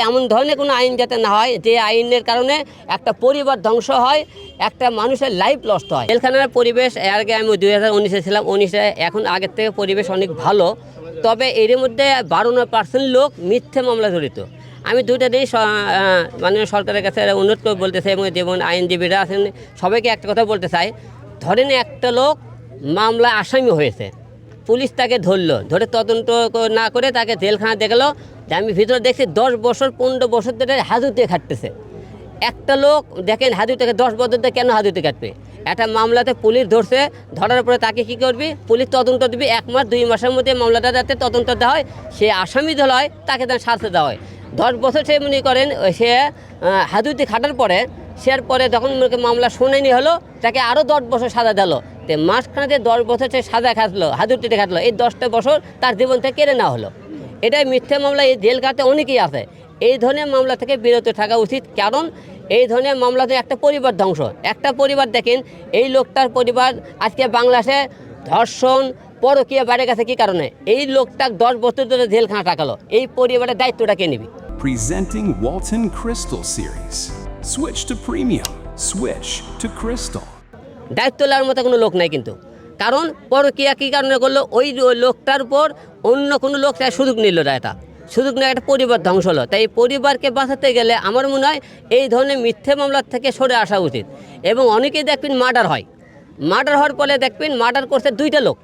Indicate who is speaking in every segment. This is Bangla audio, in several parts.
Speaker 1: এমন ধরনের কোনো আইন যাতে না হয় যে আইনের কারণে একটা পরিবার ধ্বংস হয়, একটা মানুষের লাইফ লস্ট হয়। জেলখানার পরিবেশ এর আগে আমি 2019-এ ছিলাম, 19-এ এখন আগের থেকে পরিবেশ অনেক ভালো। তবে এর মধ্যে 52% লোক মিথ্যে মামলা জড়িত। আমি দুইটা দিন মাননীয় সরকারের কাছে অনুরোধ করে বলতে চাই এবং যেমন আইনজীবীরা আছেন সবাইকে একটা কথা বলতে চাই, ধরেন একটা লোক মামলা আসামি হয়েছে, পুলিশ তাকে ধরে তদন্ত না করে তাকে জেলখানা দেখলো যে আমি ভিতরে দেখছি 10 বছর 15 বছর ধরে হাজতে খাটতেছে। একটা লোক দেখেন হাজতে 10 বছর ধরে কেন হাজতে কাটবে? একটা মামলাতে পুলিশ ধরছে, ধরার পরে তাকে কী করবি? পুলিশ তদন্ত দিবি, 1 মাস 2 মাসের মধ্যে মামলাটা যাতে তদন্ত দেওয়া হয়, সে আসামি ধরা হয়, তাকে তার শাস্তি দেওয়া হয়। 10 বছর সে মনে করেন সে হাজতে খাটার পরে পরে যখন মামলা শুনানি হলো তাকে আরও 10 বছর সাজা দিল। তো মাঝখানে যে 10 বছর সে সাজা খাটলো, হাজতে খাটলো, এই 10টা বছর তার জীবন থেকে কেড়ে নেওয়া হলো। এটাই মিথ্যে মামলা। এই জেল খাটতে অনেকেই আছে। এই ধরনের মামলা থেকে বিরত থাকা উচিত, কারণ এই ধরনের মামলাতে একটা পরিবার ধ্বংস। একটা পরিবার দেখেন, এই লোকটার পরিবার আজকে বাংলাদেশে ধর্ষণ পরকীয়া বেড়ে গেছে কী কারণে? এই লোকটা 10 বছর ধরে জেলখানা টাকালো, এই পরিবারের দায়িত্বটা কে নিবি?
Speaker 2: Presenting Walton Crystal Series. Switch to premium. Switch to Crystal.
Speaker 1: দায়িত্ব নেওয়ার মতো কোনো লোক নাই কিন্তু, কারণ পরকীয়া কী কারণে করলো? ওই লোকটার উপর অন্য কোনো লোক সুযোগ নিল না, এটা সুযোগ নিয়ে একটা পরিবার ধ্বংস হলো। তাই এই পরিবারকে বাঁচাতে গেলে আমার মনে হয় এই ধরনের মিথ্যে মামলার থেকে সরে আসা উচিত। এবং অনেকেই দেখবেন মার্ডার হয়, মার্ডার হওয়ার পরে দেখবেন মার্ডার করছে 2টা লোক,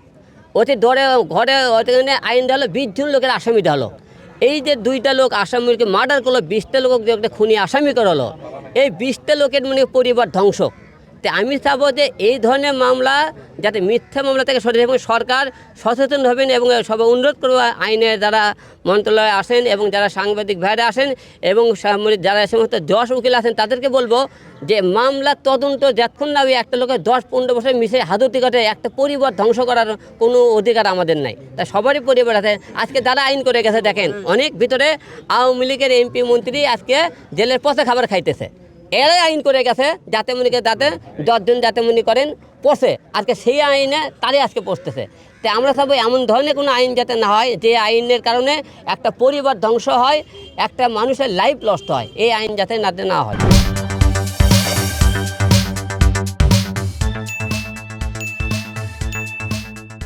Speaker 1: ওতে ধরে ঘরে ওখানে আইন দেওয়া হলো, 20 জন লোকের আসামি দেওয়া হলো। এই যে 2টা লোক আসামিকে মার্ডার করলো, 20টা লোক যে একটা খুনি আসামি করালো, এই 20টা লোকের পরিবার ধ্বংস। তো আমি চাবো যে এই ধরনের মামলা যাতে মিথ্যা মামলা থেকে সরে, এবং সরকার সচেতন হবেন এবং সবাই অনুরোধ করবো আইনের যারা মন্ত্রণালয়ে আসেন এবং যারা সাংবাদিক ভাইরা আসেন এবং যারা সমস্ত জজ উকিল আছেন তাদেরকে বলবো যে মামলার তদন্ত যতক্ষণ না ওই একটা লোকের 10-15 বছর মিশে হাজতে কাটে, একটা পরিবার ধ্বংস করার কোনো অধিকার আমাদের নাই। তা সবারই পরিবার আছে। আজকে যারা আইন করে গেছে দেখেন, অনেক ভিতরে আওয়ামী লীগের এমপি মন্ত্রী আজকে জেলের পচা খাবার খাইতেছে। এরাই আইন করে গেছে যাতে যাতে 10 জন যাতে করেন পড়ছে, আজকে সেই আইনে তারই আজকে পড়তেছে। তো আমরা সবাই এমন ধরনের কোনো আইন যাতে না হয় যে আইনের কারণে একটা পরিবার ধ্বংস হয়, একটা মানুষের লাইফ লস্ট হয়, এই আইন যাতে না হয়।